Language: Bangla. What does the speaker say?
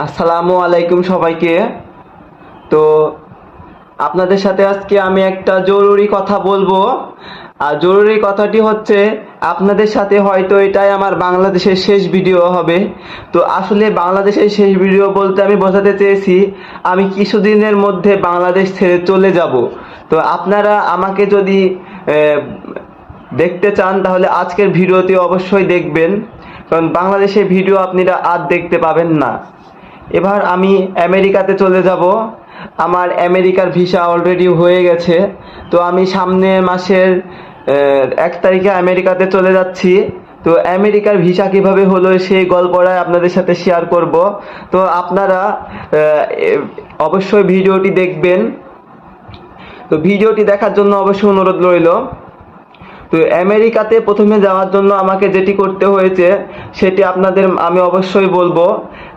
আসসালামু আলাইকুম সবাইকে। তো আপনাদের সাথে আজকে আমি একটা জরুরি কথা বলবো। আর জরুরি কথাটি হচ্ছে, আপনাদের সাথে হয়তো এটাই আমার বাংলাদেশের শেষ ভিডিও হবে। তো আসলে বাংলাদেশের শেষ ভিডিও বলতে আমি বোঝাতে চেয়েছি, আমি কিছুদিনের মধ্যে বাংলাদেশ ছেড়ে চলে যাব। তো আপনারা আমাকে যদি আহ, দেখতে চান তাহলে আজকের ভিডিওটি অবশ্যই দেখবেন, কারণ বাংলাদেশের ভিডিও আপনারা আর দেখতে পাবেন না। এবার আমি আমেরিকাতে চলে যাব। আমার আমেরিকার ভিসা অলরেডি হয়ে গেছে। তো আমি সামনের মাসের 1 তারিখে আমেরিকাতে চলে যাচ্ছি। তো আমেরিকার ভিসা কিভাবে হলো সেই গল্পটাই আপনাদের সাথে শেয়ার করব। তো আপনারা অবশ্যই ভিডিওটি দেখবেন। তো ভিডিওটি দেখার জন্য অবশ্যই অনুরোধ রইল। তো আমেরিকাতে প্রথমে যাওয়ার জন্য আমাকে যেটি করতে হয়েছে সেটি আপনাদের আমি অবশ্যই বলবো।